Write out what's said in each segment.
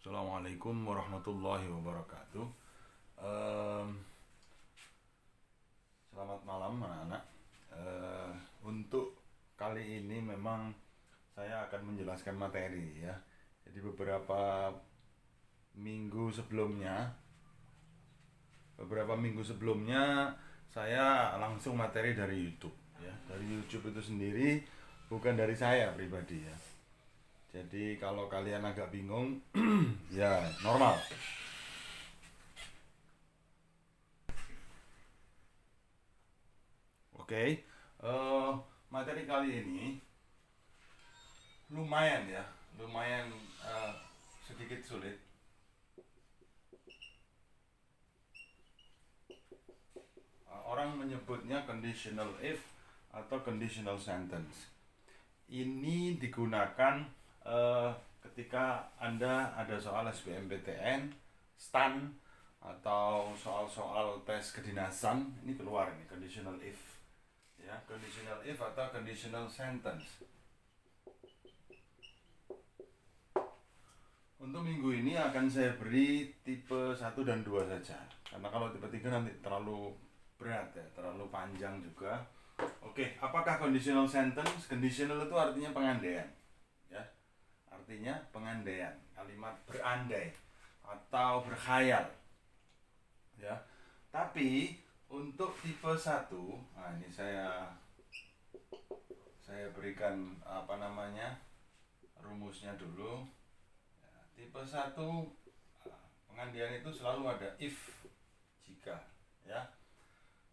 Assalamualaikum warahmatullahi wabarakatuh. Em, Selamat malam anak-anak. Untuk kali ini memang saya akan menjelaskan materi ya. Jadi beberapa minggu sebelumnya saya langsung materi dari YouTube ya. Dari YouTube itu sendiri, bukan dari saya pribadi ya. Jadi kalau kalian agak bingung, ya normal. Oke, eh, materi kali ini lumayan ya, lumayan sedikit sulit. Orang menyebutnya conditional if atau conditional sentence. Ini digunakan eh, ketika Anda ada soal SBMPTN, STAN, atau soal-soal tes kedinasan. Ini keluar ini conditional if ya, conditional if atau conditional sentence. Untuk minggu ini akan saya beri tipe 1 dan 2 saja. Karena kalau tipe 3 nanti terlalu berat ya, terlalu panjang juga. Oke, apakah conditional sentence? Conditional itu artinya pengandaian. Ya. Artinya pengandaian, kalimat berandai atau berkhayal. Ya. Tapi untuk tipe 1, nah ini saya berikan rumusnya dulu. Tipe 1 pengandaian itu selalu ada if, jika ya.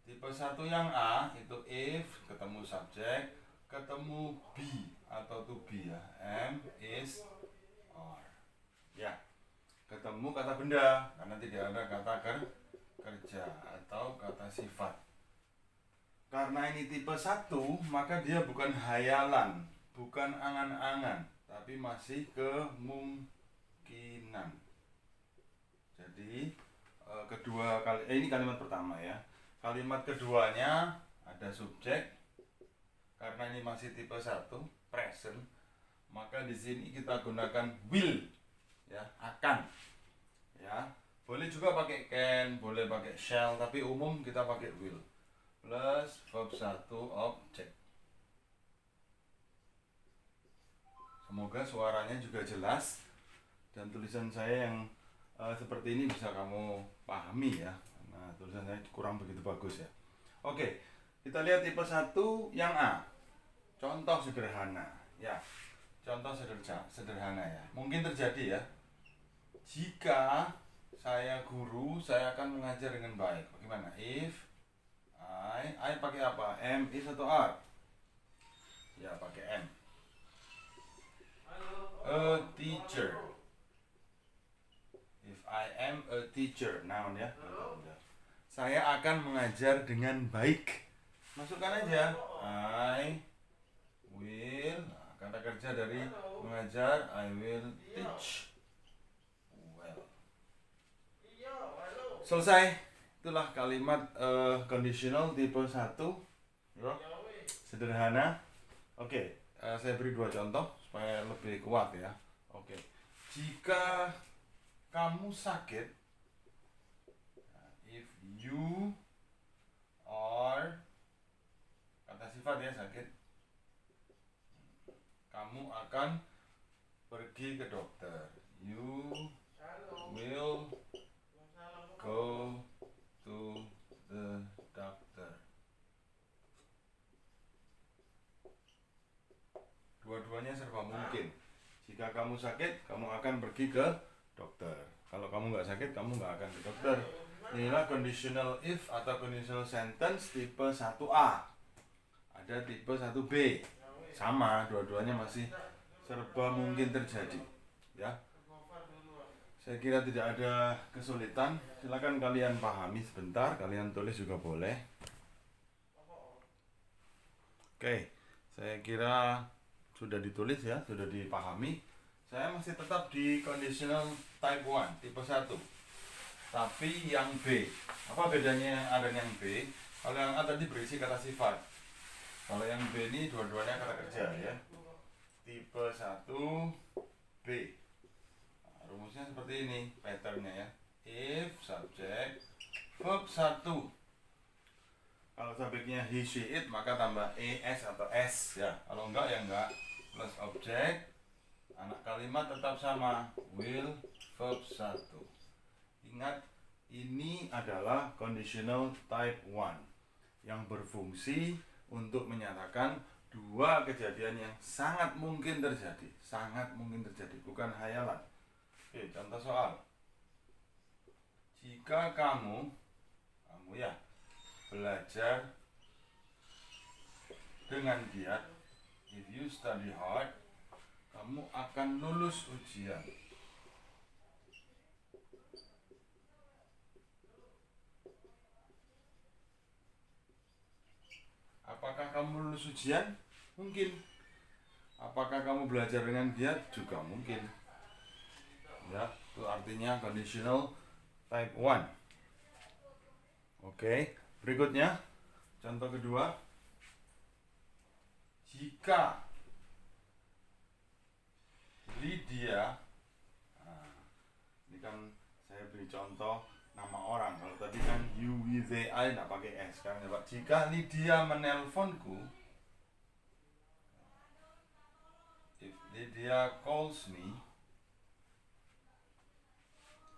Tipe 1 yang A itu if ketemu subjek, ketemu be atau to be ya, am, is, are ya. Ketemu kata benda karena tidak ada kata kerja atau kata sifat. Karena ini tipe 1, maka dia bukan hayalan, bukan angan-angan, tapi masih kemungkinan. Jadi ini kalimat pertama ya. Kalimat keduanya ada subjek. Karena ini masih tipe 1, present, maka di sini kita gunakan will ya, akan. Ya. Boleh juga pakai can, boleh pakai shall, tapi umum kita pakai will. Plus verb 1 object. Semoga suaranya juga jelas dan tulisan saya yang seperti ini bisa kamu pahami ya. Nah, tulisan saya kurang begitu bagus ya. Oke, kita lihat tipe 1 yang A. Contoh sederhana ya. Contoh sederhana ya. Mungkin terjadi ya. Jika saya guru, saya akan mengajar dengan baik. Bagaimana? If I pakai apa? Am, is atau are? Ya, pakai am. A teacher. If I am a teacher, noun ya. Saya akan mengajar dengan baik. Masukkan aja. I will. Kata kerja dari mengajar, I will teach well. Selesai. Itulah kalimat conditional tipe 1 ya. Sederhana. Oke, saya beri 2 contoh supaya lebih kuat ya. Oke. Jika kamu sakit, if you are, kata sifat ya, sakit, kamu akan pergi ke dokter. You will go to the doctor. Dua-duanya serba mungkin. Jika kamu sakit, kamu akan pergi ke dokter. Kalau kamu nggak sakit, kamu nggak akan ke dokter. Inilah conditional if atau conditional sentence tipe 1A. Ada tipe 1B. Sama, dua-duanya masih serba mungkin terjadi. Ya. Saya kira tidak ada kesulitan. Silakan kalian pahami sebentar, kalian tulis juga boleh. Oke, saya kira sudah ditulis ya, sudah dipahami. Saya masih tetap di conditional type 1, tipe 1. Tapi yang B. Apa bedanya yang A dan yang B? Kalau yang A tadi berisi kata sifat. Kalau yang B ini dua-duanya kata kerja ya. Tipe 1 B. Rumusnya tulisnya seperti ini patternnya ya. If subjek verb 1. Kalau subjeknya he, she, it maka tambah es atau s ya. Kalau enggak ya enggak. Plus objek, anak kalimat tetap sama, will verb 1. Ingat, ini adalah conditional type 1 yang berfungsi untuk menyatakan dua kejadian yang sangat mungkin terjadi, bukan hayalan. Oke, contoh soal. Jika kamu ya belajar dengan giat, if you study hard, kamu akan lulus ujian. Apakah kamu lulus ujian? Mungkin. Apakah kamu belajar dengan giat? Juga mungkin. Ya, itu artinya conditional type 1. Oke, berikutnya contoh kedua. Jika Lydia, ini kan saya beri contoh nama orang. Kalau tadi kan you, we, they, I nggak pakai s. Sekarang coba, jika Lydia menelponku, if Lydia calls me,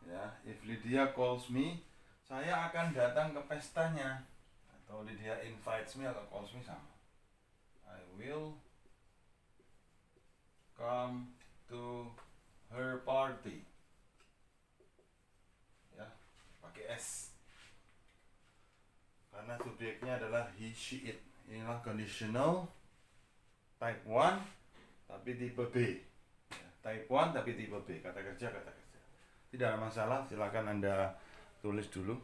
ya, if Lydia calls me, saya akan datang ke pestanya. Atau Lydia invites me atau calls me sama. I will come to her party. Ya, pakai s. Karena subjeknya adalah he, she, it. Inilah conditional type 1 tapi tipe B. Ya, type 1 tapi tipe B. Kata kerja. Tidak ada masalah, silakan Anda tulis dulu.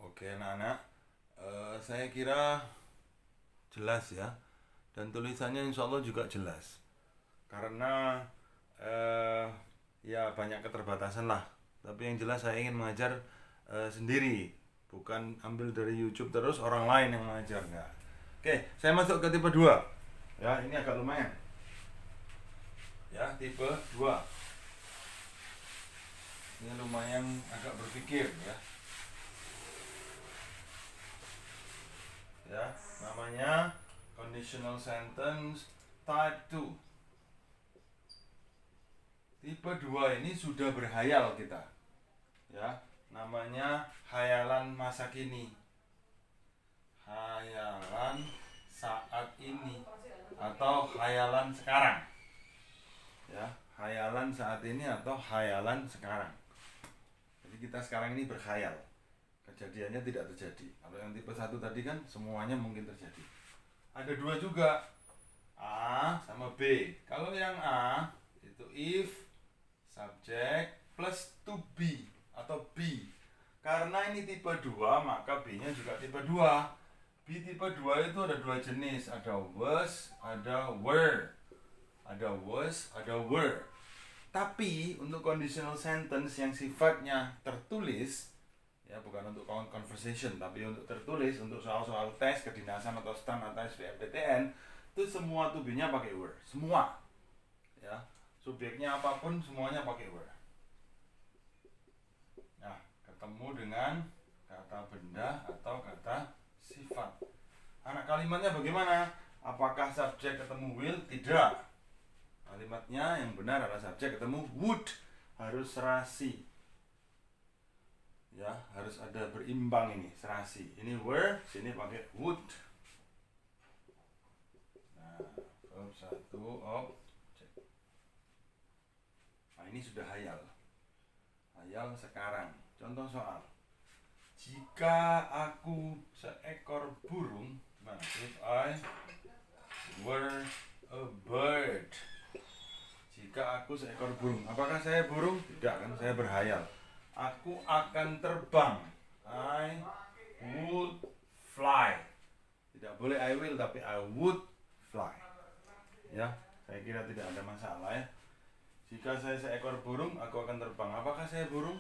Oke anak-anak, saya kira jelas ya. Dan tulisannya insya Allah juga jelas. Karena ya banyak keterbatasan lah. Tapi yang jelas saya ingin mengajar sendiri. Bukan ambil dari YouTube terus orang lain yang mengajar. Enggak. Oke, saya masuk ke tipe 2. Ya, ini agak lumayan. Ya, tipe 2. Ini lumayan agak berpikir ya. Ya, namanya conditional sentence type 2. Tipe 2 ini sudah berhayal kita. Ya, namanya hayalan masa kini. Hayalan saat ini atau hayalan sekarang. Ya, hayalan saat ini atau hayalan sekarang. Jadi kita sekarang ini berkhayal. Kejadiannya tidak terjadi. Kalau yang tipe 1 tadi kan semuanya mungkin terjadi. Ada 2 juga, A sama B. Kalau yang A itu if subject plus to be atau be. Karena ini tipe 2 maka B nya juga tipe 2. B tipe 2 itu ada 2 jenis, ada was, ada were. Ada was, ada were. Tapi untuk conditional sentence yang sifatnya tertulis, ya bukan untuk conversation tapi untuk tertulis, untuk soal-soal tes kedinasan atau STAN atau SBMPTN, itu semua to be-nya pakai were, semua. Ya, subjeknya apapun semuanya pakai were. Nah, ketemu dengan kata benda atau kata sifat. Anak kalimatnya bagaimana? Apakah subjek ketemu will? Tidak. Kalimatnya yang benar adalah subjek ketemu would, harus serasi. Ya, harus ada berimbang ini, serasi. Ini were, sini pakai would. Nah, verb 1 objek. Nah, ini sudah hayal. Hayal sekarang. Contoh soal. Jika aku seekor burung, nah, if I were a bird. Jika aku seekor burung, apakah saya burung? Tidak kan, saya berhayal. Aku akan terbang. I would fly. Tidak boleh I will, tapi I would fly. Ya, saya kira tidak ada masalah ya. Jika saya seekor burung, aku akan terbang. Apakah saya burung?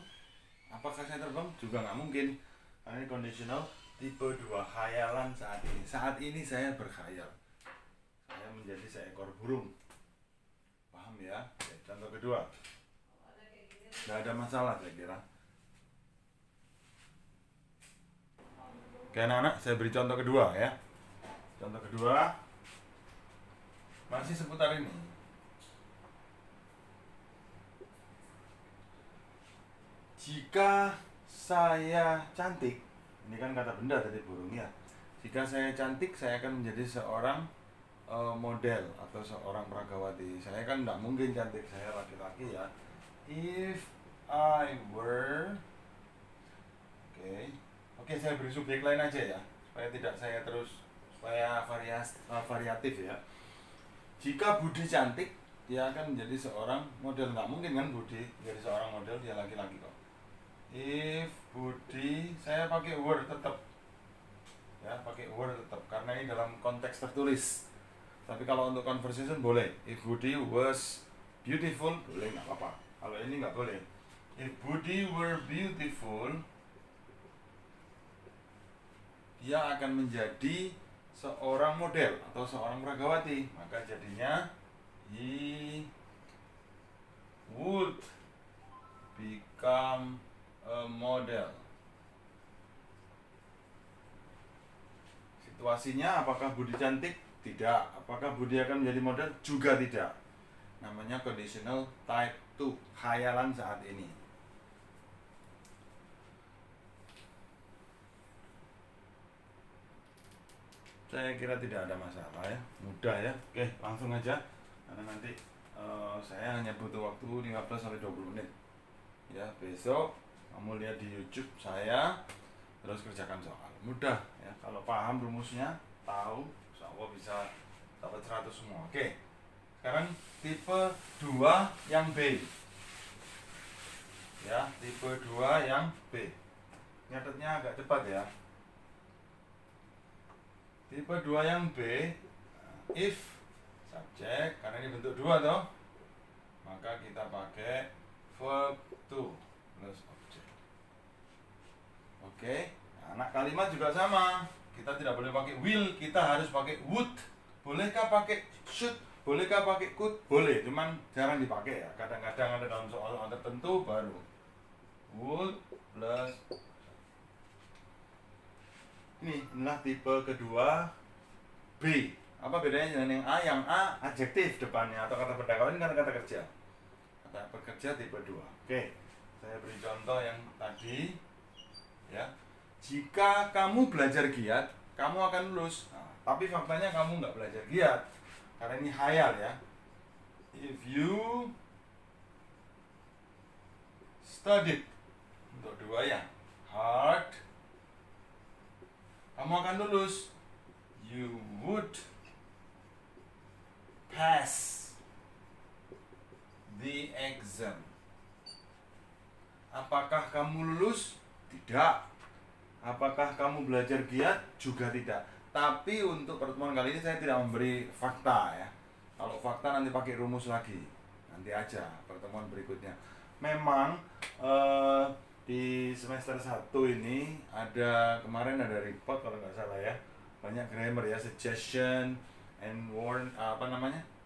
Apakah saya terbang? Juga nggak mungkin. Karena ini conditional tipe 2, hayalan saat ini. Saat ini saya berkhayal. Saya menjadi seekor burung. Contoh kedua. Nggak ada masalah saya kira. Oke anak-anak, saya beri contoh kedua ya. Contoh kedua masih seputar ini. Jika saya cantik, ini kan kata benda tadi burung ya. Jika saya cantik, saya akan menjadi seorang model atau seorang pragawati. Saya kan tidak mungkin cantik, saya laki-laki ya. If I were, oke, saya beri subjek lain aja ya, supaya tidak saya terus, supaya variatif ya. Jika Budi cantik, dia akan menjadi seorang model. Nggak mungkin kan Budi jadi seorang model, dia laki-laki kok. If Budi, saya pakai word tetap ya, pakai word tetap karena ini dalam konteks tertulis. Tapi kalau untuk conversation boleh. If Budi was beautiful, boleh, nggak apa-apa. Kalau ini nggak boleh. If Budi were beautiful, dia akan menjadi seorang model atau seorang pragawati. Maka jadinya he would become a model. Situasinya apakah Budi cantik? Tidak. Apakah Budi akan menjadi model? Juga tidak. Namanya conditional type 2, khayalan saat ini. Saya kira tidak ada masalah ya, mudah ya. Oke, langsung aja. Karena nanti saya hanya butuh waktu 15-20 menit. Ya, besok kamu lihat di YouTube saya, terus kerjakan soal. Mudah ya, kalau paham rumusnya, tahu, insya Allah bisa dapat 100 semua. Oke, sekarang tipe 2 yang B. Ya, tipe 2 yang B. Nyatetnya agak cepat ya. Tipe 2 yang B, if subjek, karena ini bentuk 2 toh, maka kita pakai verb to plus object. Oke, nah, kalimat juga sama. Kita tidak boleh pakai will, kita harus pakai would. Bolehkah pakai should? Bolehkah pakai could? Boleh, cuman jarang dipakai ya. Kadang-kadang ada dalam soal tertentu baru would plus. Inilah tipe kedua B. Apa bedanya dengan yang A? Yang A adjektif depannya atau kata benda. Kalau ini kan kata kerja. Kata pekerja tipe 2. Oke, saya beri contoh yang tadi ya. Jika kamu belajar giat, kamu akan lulus. Nah, tapi faktanya kamu nggak belajar giat karena ini khayal ya. If you studied, untuk 2 ya, hard, kamu akan lulus. You would pass the exam. Apakah kamu lulus? Tidak. Apakah kamu belajar giat? Juga tidak. Tapi untuk pertemuan kali ini saya tidak memberi fakta ya. Kalau fakta nanti pakai rumus lagi. Nanti aja pertemuan berikutnya. Memang di semester 1 ini kemarin ada report kalau nggak salah ya, banyak grammar ya, suggestion and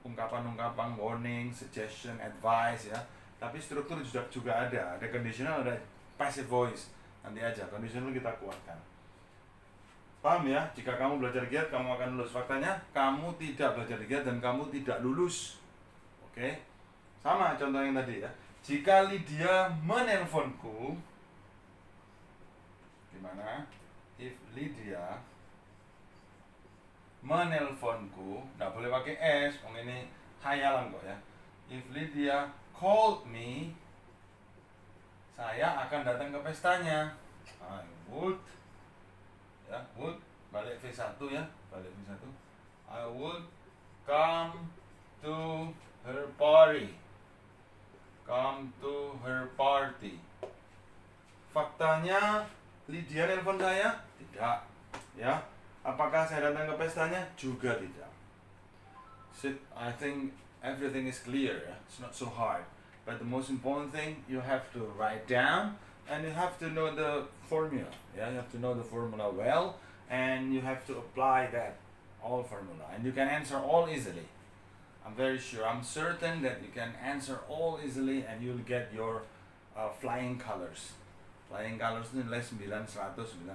ungkapan-ungkapan warning, suggestion, advice ya. Tapi struktur juga ada conditional, ada passive voice. Nanti aja conditional kita kuatkan. Paham ya? Jika kamu belajar giat, kamu akan lulus. Faktanya kamu tidak belajar giat dan kamu tidak lulus. Oke, sama contoh yang tadi ya. Jika Lydia menelponku, gimana? If Lydia menelponku, nggak boleh pakai S, ini khayalan kok ya. If Lydia called me, saya akan datang ke pestanya. I would, ya, would, balik V1 ya, balik V1. I would come to her party. Come to her party. Faktanya Lydia nelpon saya? Tidak. Ya. Apakah saya datang ke pestanya? Juga tidak. I think everything is clear. Ya? It's not so hard. But the most important thing, you have to write down and you have to know the formula. Yeah, you have to know the formula well and you have to apply that all formula and you can answer all easily. I'm very sure, I'm certain that you can answer all easily and you'll get your flying colors. Flying colors itu nilai 900, 900.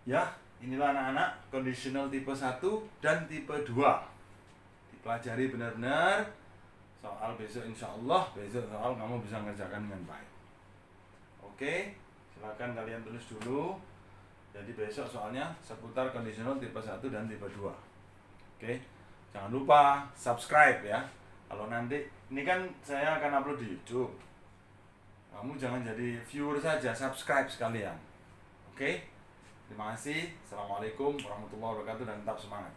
Ya, inilah anak-anak conditional tipe 1 dan tipe 2. Dipelajari benar-benar. Soal besok insya Allah, besok soal kamu bisa mengerjakan dengan baik. Oke, silakan kalian tulis dulu. Jadi besok soalnya seputar conditional tipe 1 dan tipe 2. Oke, jangan lupa subscribe ya. Kalau nanti, ini kan saya akan upload di YouTube. Kamu jangan jadi viewer saja, subscribe sekalian. Oke, terima kasih. Assalamualaikum warahmatullahi wabarakatuh dan tetap semangat.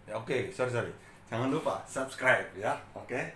Ya oke, sorry. Jangan lupa subscribe ya. Oke.